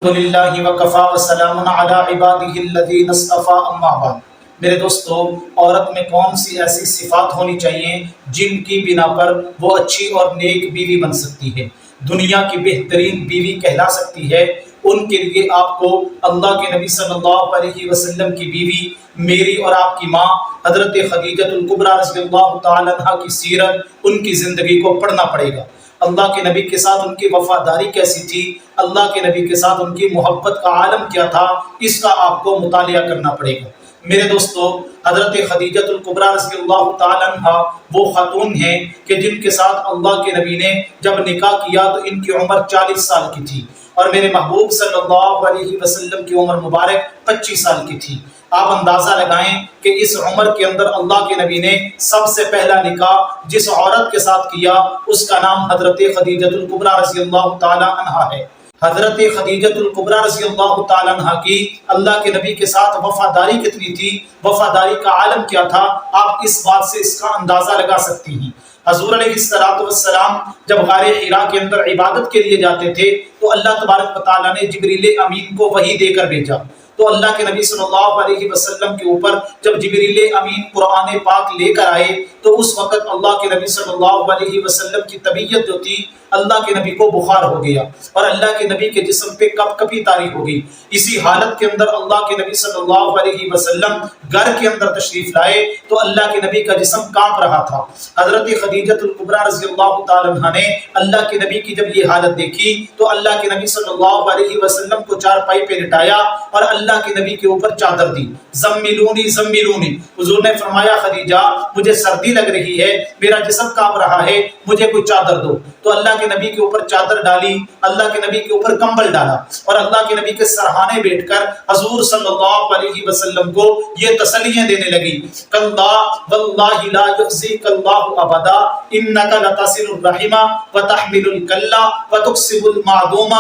للہ وکفا وسلام علی عبادہ الذین اصطفی اما بعد۔ میرے دوستو، عورت میں کون سی ایسی صفات ہونی چاہیے جن کی بنا پر وہ اچھی اور نیک بیوی بن سکتی ہے، دنیا کی بہترین بیوی کہلا سکتی ہے؟ ان کے لیے آپ کو اللہ کے نبی صلی اللہ علیہ وسلم کی بیوی، میری اور آپ کی ماں حضرت خدیجہ الکبریٰ رضی اللہ تعالی عنہا کی سیرت، ان کی زندگی کو پڑھنا پڑے گا۔ اللہ کے نبی کے ساتھ ان کی وفاداری کیسی تھی، اللہ کے نبی کے ساتھ ان کی محبت کا عالم کیا تھا، اس کا آپ کو مطالعہ کرنا پڑے گا۔ میرے دوستو، حضرت خدیجہ الکبریٰ رضی اللہ تعالی عنہا وہ خاتون ہیں کہ جن کے ساتھ اللہ کے نبی نے جب نکاح کیا تو ان کی عمر 40 سال کی تھی، اور میرے محبوب صلی اللہ علیہ وسلم کی عمر مبارک 25 سال کی تھی۔ آپ اندازہ لگائیں کہ اس عمر کے اندر اللہ کے نبی نے سب سے پہلا نکاح جس عورت کے ساتھ کیا، اس کا نام حضرت خدیجہ الکبریٰ رضی اللہ تعالی عنہا ہے۔ حضرت خدیجہ الکبریٰ رضی اللہ تعالی عنہا کی اللہ کے نبی کے ساتھ وفاداری کتنی تھی، وفاداری کا عالم کیا تھا، آپ اس بات سے اس کا اندازہ لگا سکتی ہیں۔ حضور علیہ السلام جب غار حرا کے اندر عبادت کے لیے جاتے تھے تو اللہ تبارک و تعالیٰ نے جبریل امین کو وحی دے کر بھیجا، تو اللہ کے نبی صلی اللہ علیہ وسلم کے اوپر جب جبریل امین قرآن پاک لے کر آئے تو اس وقت اللہ کے نبی صلی اللہ علیہ وسلم کی طبیعت جو تھی، اللہ کے نبی کو بخار ہو گیا اور اللہ کے نبی کے جسم پہ کپ کپی طاری ہو گئی۔ اسی حالت کے اندر اللہ کے نبی صلی اللہ علیہ وسلم گھر کے اندر تشریف لائے تو اللہ کے نبی کا جسم کانپ رہا تھا۔ حضرت خدیجہ الکبریٰ رضی اللہ تعالی عنہا نے اللہ کے نبی کی جب یہ حالت دیکھی تو اللہ کے نبی صلی اللہ علیہ وسلم کو چارپائی پہ لٹایا اور اللہ کے نبی کے اوپر چادر دی۔ زملونی زملونی، حضور نے فرمایا خدیجہ مجھے سردی لگ رہی ہے، میرا جسم کانپ رہا ہے، مجھے کوئی چادر دو۔ تو اللہ کے نبی کے اوپر چادر ڈالی، اللہ کے نبی کے اوپر کمبل ڈالا، اور اللہ کے نبی کے سرہانے بیٹھ کر حضور صلی اللہ علیہ وسلم کو یہ تسلیاں دینے لگی، کلا واللہ لا یخزیک اللہ ابدا انک لتصل الرحم وتحمل الکلا وتکسب المعدوم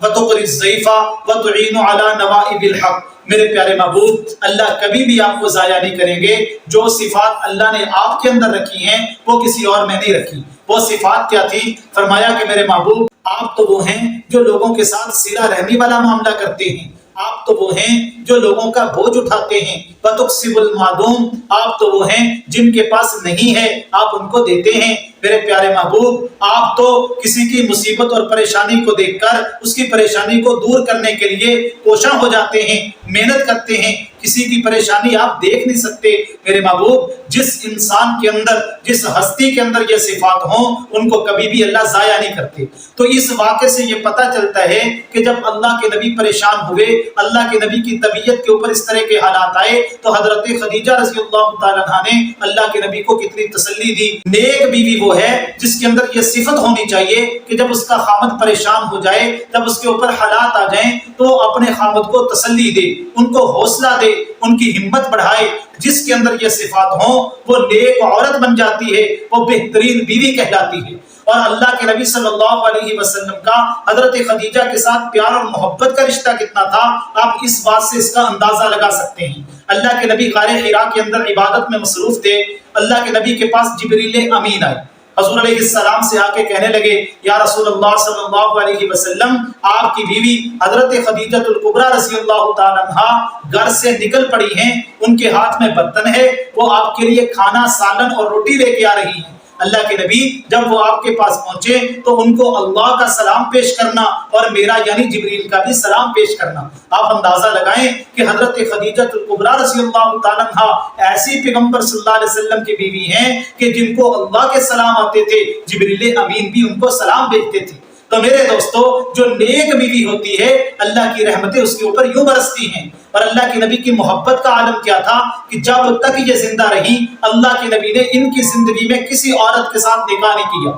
وتقری الضیف وتعین علی نوائب الحق۔ میرے پیارے محبوب، اللہ کبھی بھی آپ کو ضائع نہیں کریں گے۔ جو صفات اللہ نے آپ کے اندر رکھی ہیں وہ کسی اور میں نہیں رکھی۔ وہ صفات کیا تھی؟ فرمایا کہ میرے محبوب آپ تو وہ ہیں جو لوگوں کے ساتھ صلہ رحمی والا معاملہ کرتے ہیں، آپ تو وہ ہیں جو لوگوں کا بوجھ اٹھاتے ہیں، وتکسب المعدوم، آپ تو وہ ہیں جن کے پاس نہیں ہے آپ ان کو دیتے ہیں۔ میرے پیارے محبوب، آپ تو کسی کی مصیبت اور پریشانی کو دیکھ کر اس کی پریشانی کو دور کرنے کے لیے کوشاں ہو جاتے ہیں، محنت کرتے ہیں۔ کسی کی پریشانی آپ دیکھ نہیں سکتے۔ میرے محبوب، جس انسان کے اندر، جس ہستی کے اندر یہ صفات ہوں ان کو کبھی بھی اللہ ضائع نہیں کرتے۔ تو اس واقعے سے یہ پتہ چلتا ہے کہ جب اللہ کے نبی پریشان ہوئے، اللہ کے نبی کی طبیعت کے اوپر اس طرح کے حالات آئے تو حضرت خدیجہ رضی اللہ تعالی عنہا نے اللہ کے نبی کو کتنی تسلی دی۔ نیک بیوی وہ ہے جس کے اندر یہ صفت ہونی چاہیے کہ جب اس کا خامد پریشان ہو جائے، جب اس کے اوپر حالات آ جائیں تو اپنے خامد کو تسلی دے، ان کو حوصلہ دے، ان کی ہمت بڑھائے۔ جس کے اندر یہ صفات ہوں وہ نیک عورت بن جاتی ہے، وہ بہترین بیوی کہلاتی ہے۔ اور اللہ کے نبی صلی اللہ علیہ وسلم کا حضرت خدیجہ کے ساتھ پیار اور محبت کا رشتہ کتنا تھا، آپ اس بات سے اس کا اندازہ لگا سکتے ہیں۔ اللہ کے نبی غار حرا کے اندر عبادت میں مصروف تھے، اللہ کے نبی کے پاس جبریل امین آئے، حضور علیہ السلام سے آ کے کہنے لگے یا رسول اللہ صلی اللہ علیہ وسلم، آپ کی بیوی حضرت خدیجہ الکبریٰ رضی اللہ تعالی عنہا گھر سے نکل پڑی ہیں، ان کے ہاتھ میں برتن ہے، وہ آپ کے لیے کھانا، سالن اور روٹی لے کے آ رہی ہیں۔ اللہ کے نبی جب وہ آپ کے پاس پہنچے تو ان کو اللہ کا سلام پیش کرنا اور میرا یعنی جبریل کا بھی سلام پیش کرنا۔ آپ اندازہ لگائیں کہ حضرت خدیجہ الکبریٰ رضی اللہ تعالی عنہا ایسی پیغمبر صلی اللہ علیہ وسلم کی بیوی ہیں کہ جن کو اللہ کے سلام آتے تھے، جبریل امین بھی ان کو سلام بھیجتے تھے۔ تو میرے دوستو، جو نیک بیوی ہوتی ہے اللہ کی رحمتیں اس کے اوپر یوں برستی ہیں۔ اور اللہ کے نبی کی محبت کا عالم کیا تھا کہ جب تک یہ زندہ رہی اللہ کے نبی نے ان کی زندگی میں کسی عورت کے ساتھ نکاح نہیں کیا۔